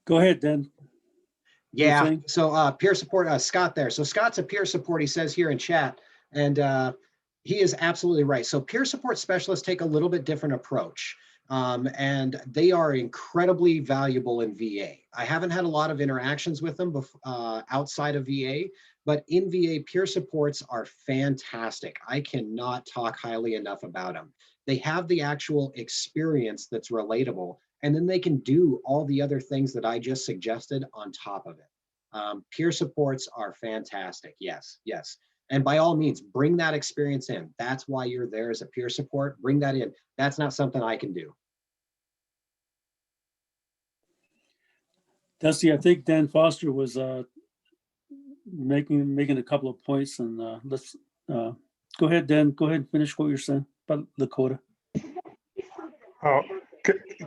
Go ahead, Dan. Yeah. thing? So peer support, Scott there. So Scott's a peer support, he says here in chat, and he is absolutely right. So peer support specialists take a little bit different approach. And they are incredibly valuable in VA. I haven't had a lot of interactions with them outside of VA, but in VA, peer supports are fantastic. I cannot talk highly enough about them. They have the actual experience that's relatable, and then they can do all the other things that I just suggested on top of it. Peer supports are fantastic. Yes, yes. And by all means, bring that experience in. That's why you're there as a peer support. Bring that in. That's not something I can do. Dusty, I think Dan Foster was making a couple of points, and let's go ahead, Dan. Go ahead and finish what you're saying about Lakota.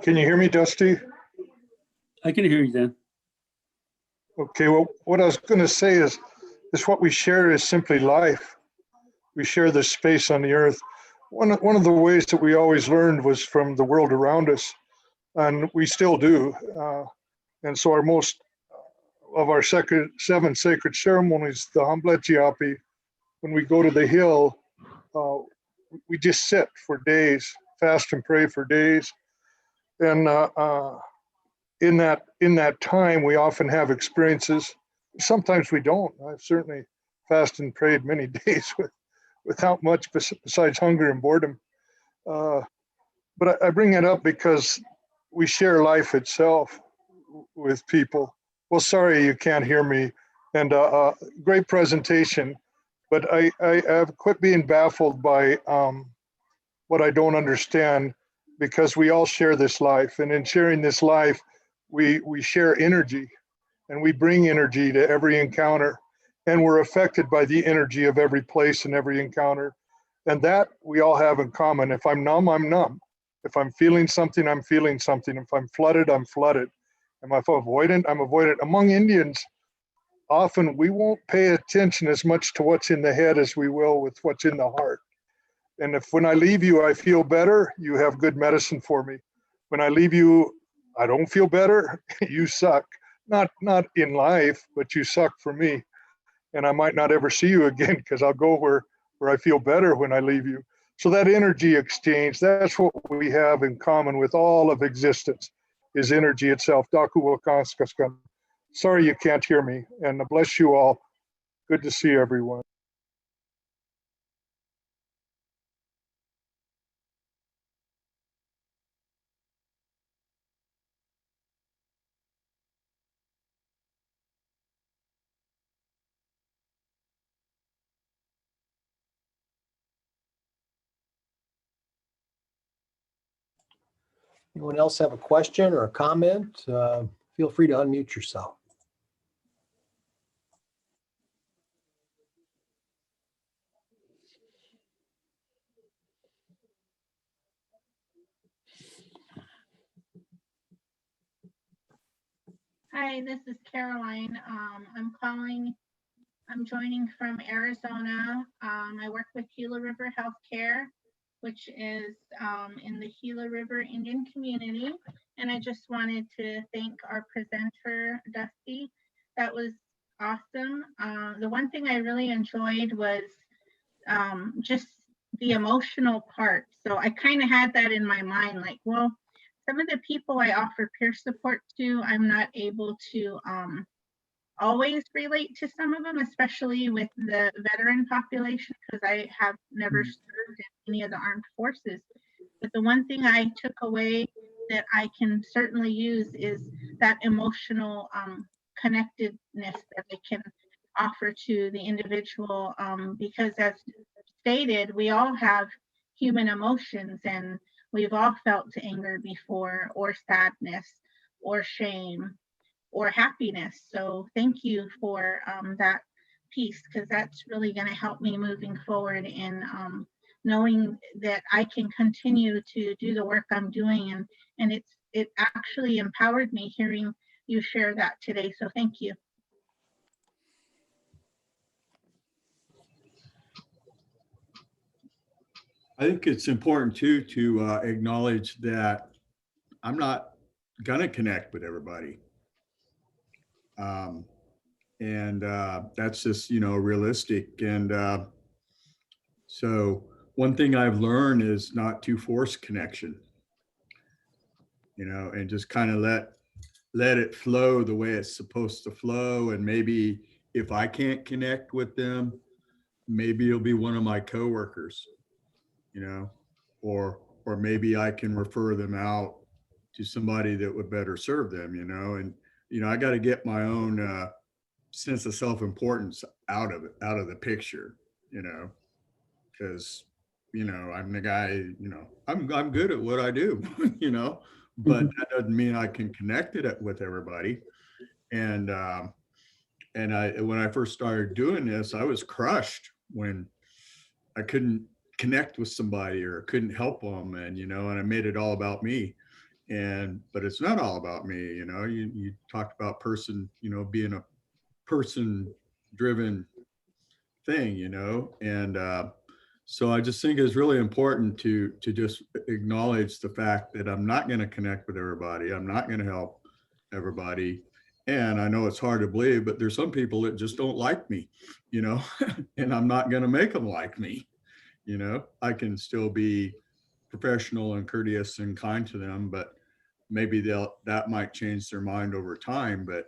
Can you hear me, Dusty? I can hear you, Dan. Okay, well, what I was going to say is what we share is simply life. We share this space on the earth. One of the ways that we always learned was from the world around us, and we still do. And so most of our 7 sacred ceremonies, the Hamblechiapi, when we go to the hill, we just sit for days, fast and pray for days. And in that time, we often have experiences. Sometimes we don't. I've certainly fasted and prayed many days without much besides hunger and boredom. But I bring it up because we share life itself with people. Well, sorry you can't hear me. And great presentation, but I have quit being baffled by what I don't understand, because we all share this life, and in sharing this life, we share energy, and we bring energy to every encounter, and we're affected by the energy of every place and every encounter, and that we all have in common. If I'm numb, I'm numb. If I'm feeling something, I'm feeling something. If I'm flooded, I'm flooded. If I'm avoidant, I'm avoidant. Among Indians, often we won't pay attention as much to what's in the head as we will with what's in the heart. And if when I leave you, I feel better, you have good medicine for me. When I leave you, I don't feel better, you suck. Not in life, but you suck for me. And I might not ever see you again, because I'll go where I feel better when I leave you. So that energy exchange, that's what we have in common with all of existence, is energy itself. Daku Wakaskaskan. Sorry you can't hear me, and bless you all. Good to see everyone. Anyone else have a question or a comment? Feel free to unmute yourself. Hi, this is Caroline. I'm joining from Arizona. I work with Gila River Healthcare, which is in the Gila River Indian community. And I just wanted to thank our presenter, Dusty. That was awesome. The one thing I really enjoyed was just the emotional part. So I kind of had that in my mind, like, well, some of the people I offer peer support to, I'm not able to always relate to some of them, especially with the veteran population, because I have never served in any of the armed forces. But the one thing I took away that I can certainly use is that emotional connectedness that I can offer to the individual, because as stated, we all have human emotions, and we've all felt anger before, or sadness, or shame, or happiness. So thank you for that piece, because that's really going to help me moving forward in knowing that I can continue to do the work I'm doing. And it actually empowered me hearing you share that today. So thank you. I think it's important too to acknowledge that I'm not gonna connect with everybody. And that's just, realistic. And so one thing I've learned is not to force connection, and just kind of let it flow the way it's supposed to flow. And maybe if I can't connect with them, maybe it'll be one of my coworkers, or maybe I can refer them out to somebody that would better serve them, and I got to get my own sense of self-importance out of the picture, because I'm the guy, I'm good at what I do, but that doesn't mean I can connect it with everybody. And when I first started doing this, I was crushed when I couldn't connect with somebody or couldn't help them, and I made it all about me. But it's not all about me. You talked about being a person driven thing, and so I just think it's really important to just acknowledge the fact that I'm not going to connect with everybody. I'm not going to help everybody. And I know it's hard to believe, but there's some people that just don't like me, and I'm not going to make them like me. I can still be professional and courteous and kind to them, but maybe that might change their mind over time. But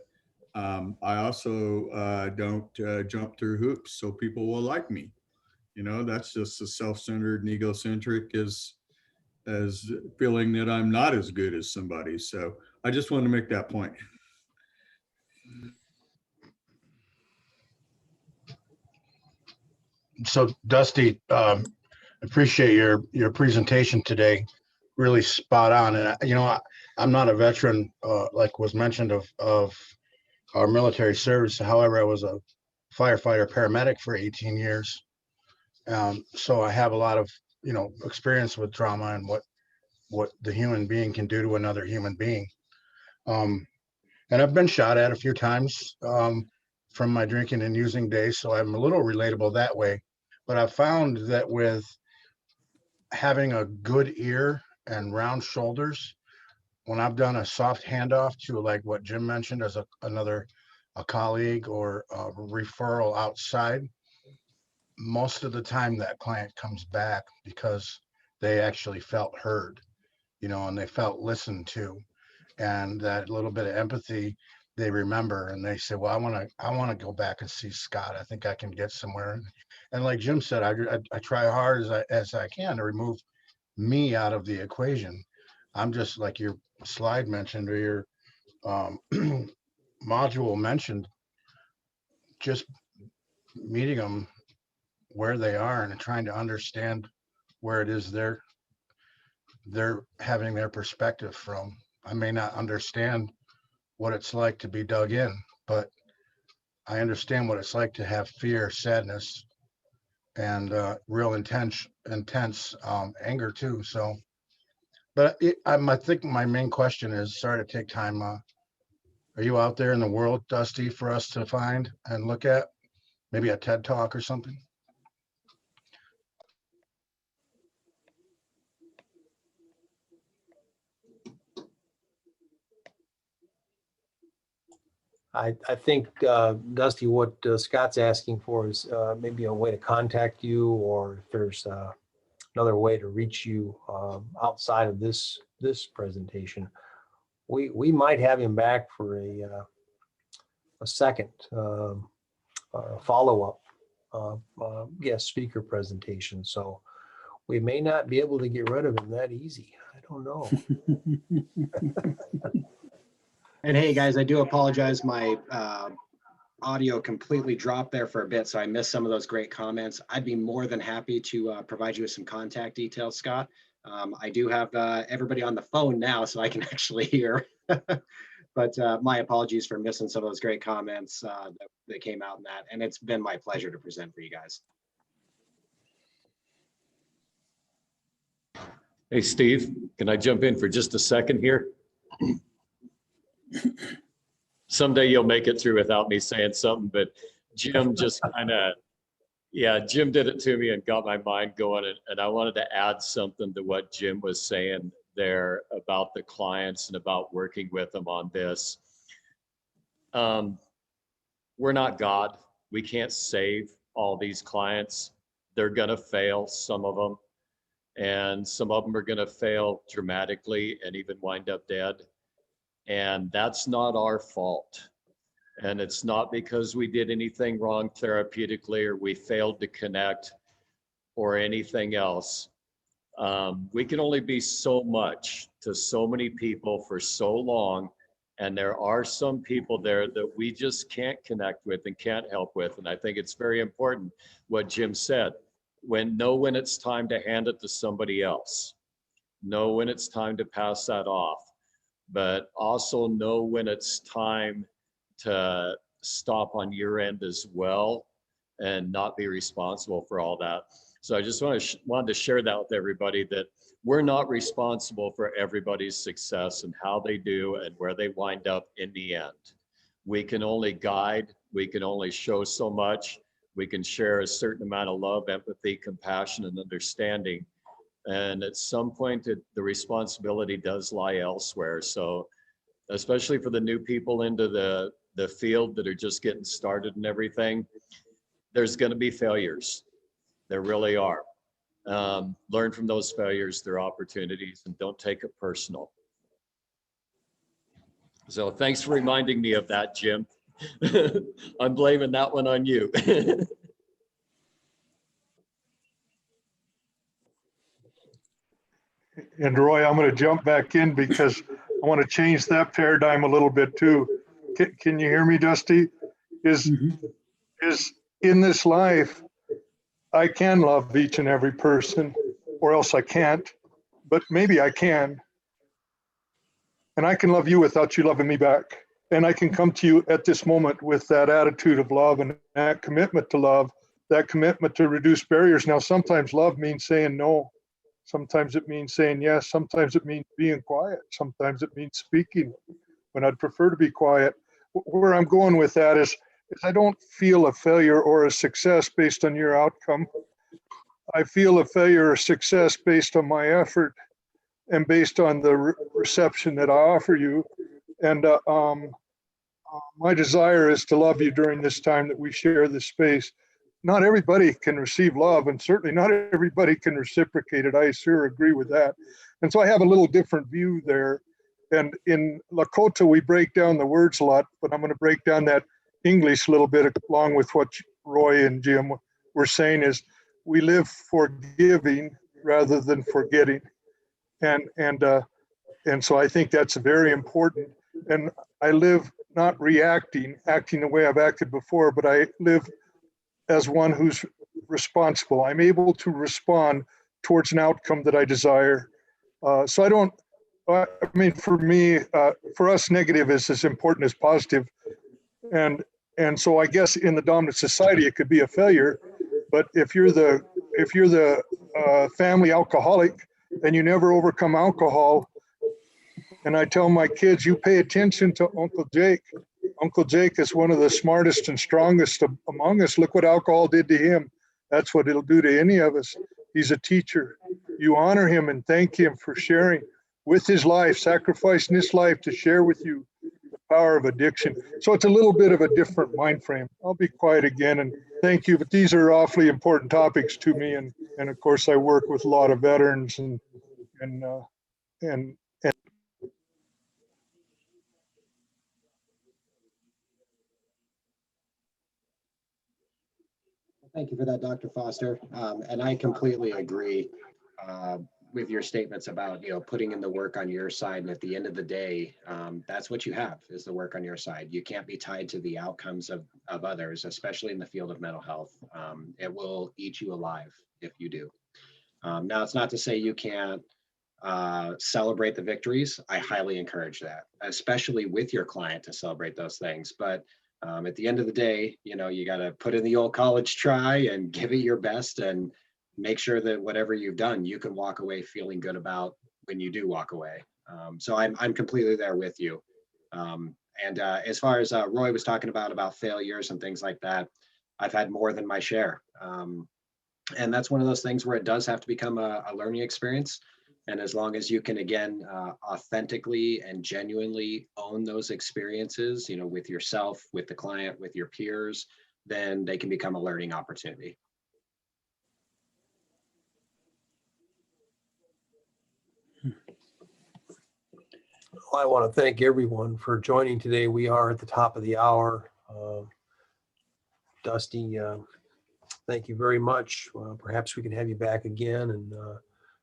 I also don't jump through hoops so people will like me. That's just as self-centered and egocentric as feeling that I'm not as good as somebody. So I just wanted to make that point. So Dusty, appreciate your presentation today. Really spot on. And I'm not a veteran, like was mentioned of our military service. However, I was a firefighter paramedic for 18 years. So I have a lot of, experience with trauma and what the human being can do to another human being. And I've been shot at a few times from my drinking and using days. So I'm a little relatable that way. But I found that with having a good ear and round shoulders, when I've done a soft handoff to like what Jim mentioned as a colleague or a referral outside, most of the time that client comes back because they actually felt heard, and they felt listened to, and that little bit of empathy they remember, and they say, well, I want to go back and see Scott. I think I can get somewhere. And like Jim said, I try hard as I can to remove me out of the equation. I'm just like your slide mentioned or your module mentioned, just meeting them where they are and trying to understand where it is they're having their perspective from. I may not understand what it's like to be dug in, but I understand what it's like to have fear, sadness, and real intense anger too. So, but I think my main question is, sorry to take time. Are you out there in the world, Dusty, for us to find and look at? Maybe a TED Talk or something? I think, Dusty, what Scott's asking for is maybe a way to contact you, or if there's another way to reach you outside of this presentation. We might have him back for a second follow-up guest speaker presentation. So we may not be able to get rid of him that easy. I don't know. And hey, guys, I do apologize. My audio completely dropped there for a bit, so I missed some of those great comments. I'd be more than happy to provide you with some contact details, Scott. I do have everybody on the phone now, so I can actually hear. But my apologies for missing some of those great comments that came out in that. And it's been my pleasure to present for you guys. Hey, Steve, can I jump in for just a second here? Someday you'll make it through without me saying something, but Jim just Jim did it to me and got my mind going. And I wanted to add something to what Jim was saying there about the clients and about working with them on this. We're not God. We can't save all these clients. They're gonna fail, some of them. And some of them are gonna fail dramatically and even wind up dead. And that's not our fault. And it's not because we did anything wrong therapeutically or we failed to connect or anything else. We can only be so much to so many people for so long. And there are some people there that we just can't connect with and can't help with. And I think it's very important what Jim said. Know when it's time to hand it to somebody else. Know when it's time to pass that off. But also know when it's time to stop on your end as well and not be responsible for all that. So I just wanted to share that with everybody, that we're not responsible for everybody's success and how they do and where they wind up in the end. We can only guide, we can only show so much, we can share a certain amount of love, empathy, compassion, and understanding. And at some point, the responsibility does lie elsewhere. So especially for the new people into the field that are just getting started and everything, there's going to be failures. There really are. Learn from those failures, their opportunities, and don't take it personal. So thanks for reminding me of that, Jim. I'm blaming that one on you. And Roy, I'm going to jump back in because I want to change that paradigm a little bit too. Can you hear me, Dusty? Is in this life, I can love each and every person, or else I can't, but maybe I can. And I can love you without you loving me back. And I can come to you at this moment with that attitude of love and that commitment to love, that commitment to reduce barriers. Now, sometimes love means saying no. Sometimes it means saying yes. Sometimes it means being quiet. Sometimes it means speaking when I'd prefer to be quiet. Where I'm going with that is I don't feel a failure or a success based on your outcome. I feel a failure or success based on my effort and based on the reception that I offer you. And my desire is to love you during this time that we share this space. Not everybody can receive love, and certainly not everybody can reciprocate it. I sure agree with that. And so I have a little different view there. And in Lakota, we break down the words a lot, but I'm going to break down that English a little bit along with what Roy and Jim were saying is we live for giving rather than forgetting. And so I think that's very important. And I live not acting the way I've acted before, but I live as one who's responsible. I'm able to respond towards an outcome that I desire. So I don't, I mean, for me, for us, negative is as important as positive. And so I guess in the dominant society, it could be a failure. But if you're the family alcoholic and you never overcome alcohol, and I tell my kids, you pay attention to Uncle Jake. Uncle Jake is one of the smartest and strongest among us. Look what alcohol did to him. That's what it'll do to any of us. He's a teacher. You honor him and thank him for sharing with his life, sacrificing his life to share with you the power of addiction. So it's a little bit of a different mind frame. I'll be quiet again and thank you, but these are awfully important topics to me. And of course, I work with a lot of veterans and Thank you for that, Dr. Foster. And I completely agree with your statements about, putting in the work on your side. And at the end of the day, that's what you have is the work on your side. You can't be tied to the outcomes of others, especially in the field of mental health. It will eat you alive if you do. Now, it's not to say you can't celebrate the victories. I highly encourage that, especially with your client to celebrate those things. But at the end of the day, you got to put in the old college try and give it your best and make sure that whatever you've done, you can walk away feeling good about when you do walk away. So I'm completely there with you. And as far as Roy was talking about failures and things like that, I've had more than my share. And that's one of those things where it does have to become a learning experience. And as long as you can, again, authentically and genuinely own those experiences, with yourself, with the client, with your peers, then they can become a learning opportunity. Well, I want to thank everyone for joining today. We are at the top of the hour. Dusty, thank you very much. Perhaps we can have you back again and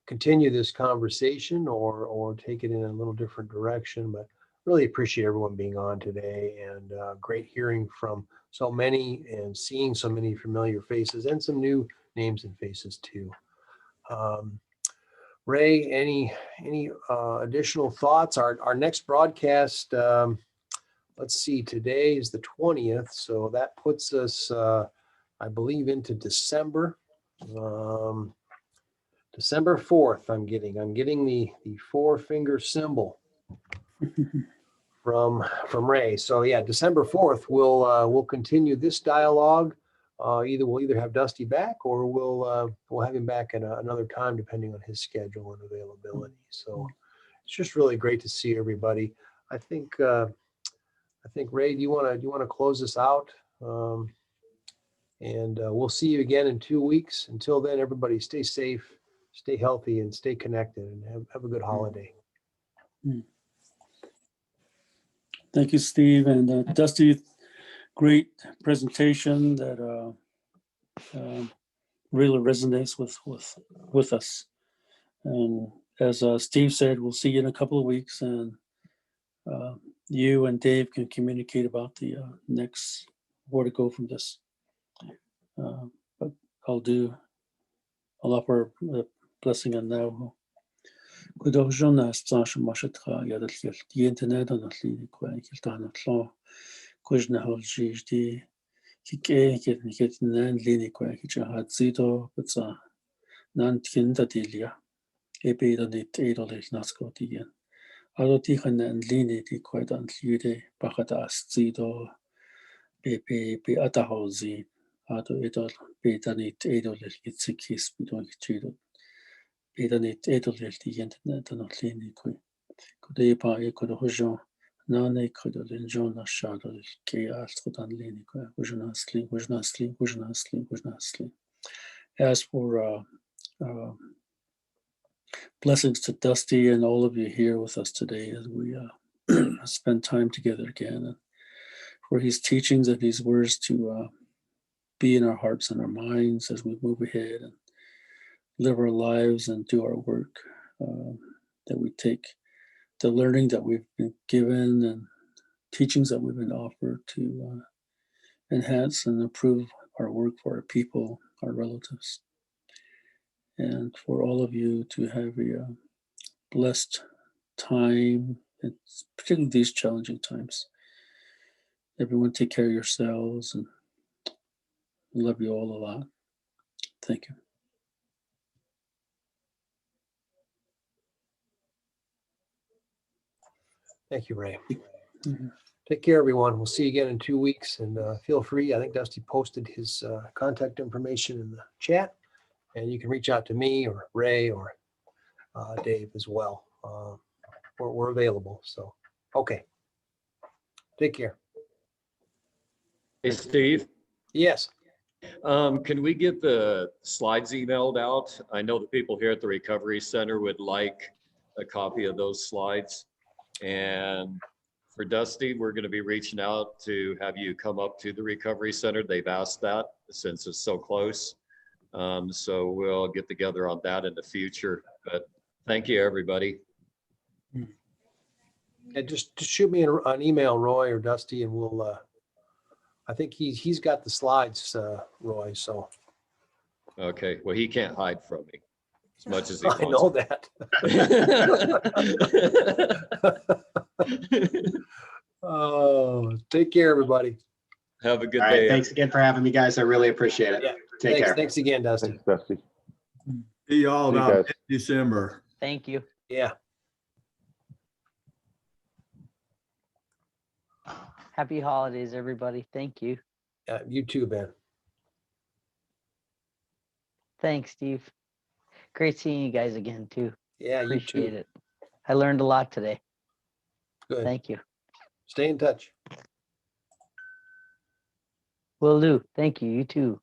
continue this conversation or take it in a little different direction. But really appreciate everyone being on today, and great hearing from so many and seeing so many familiar faces and some new names and faces too. Ray, any additional thoughts? Our next broadcast, let's see, today is the 20th, so that puts us, I believe, into December. December 4th, I'm getting the 4-finger symbol from Ray. So yeah, December 4th, we'll continue this dialogue. We'll either have Dusty back or we'll have him back at another time, depending on his schedule and availability. So it's just really great to see everybody. I think Ray, do you want to close this out? And we'll see you again in 2 weeks. Until then, everybody stay safe, stay healthy, and stay connected, and have a good holiday. Thank you, Steve. And Dusty, great presentation that really resonates with us. And as Steve said, we'll see you in a couple of weeks, and you and Dave can communicate about the next where to go from this. But I'll offer a blessing on now. Kudojona stasha mashatra yadal the internet on the lini kwa kiltana tlo kujna holji get nan lini kwa kicha hatsido butsa nan tinda dilia ebe da nit edole nasko digen alo tihan nan lini di kwa dan lide bakata astido be atahozi ado edol be da nit edole kitsikis bidon chido be da nit edole di internet on the lini kwa kude pa ekudo hojo nane kudo lenjon na shado ke astro lini kwa hojnasli. As for blessings to Dusty and all of you here with us today as we spend time together again, and for his teachings and his words to be in our hearts and our minds as we move ahead and live our lives and do our work, that we take the learning that we've been given and teachings that we've been offered to enhance and improve our work for our people, our relatives, and for all of you to have a blessed time, and particularly these challenging times. Everyone take care of yourselves, and love you all a lot. Thank you. Thank you, Ray. Mhm. Take care, everyone. We'll see you again in 2 weeks, and feel free. I think Dusty posted his contact information in the chat, and you can reach out to me or Ray or Dave as well. We're available. So, okay. Take care. Hey, Steve, Yes. can we get the slides emailed out? I know the people here at the Recovery Center would like a copy of those slides. And for Dusty, we're going to be reaching out to have you come up to the Recovery Center. They've asked that since it's so close. So we'll get together on that in the future. But thank you, everybody. And just shoot me an email, Roy or Dusty, and we'll. I think he's got the slides, Roy. So Okay. Well, he can't hide from me as much as he I wants. know that. Oh, take care, everybody. Have a good All right, day. thanks again for having me, guys. I really appreciate it. Yeah. Take care. Thanks again, Dusty. Thanks, Dusty. See y'all See you about guys. December. Thank you. Yeah. Happy holidays, everybody. Thank you. You too, Ben. Thanks, Steve. Great seeing you guys again, too. Yeah, you Appreciate too. it. I learned a lot today. Good. Thank you. Stay in touch. Will do. Thank you. You too.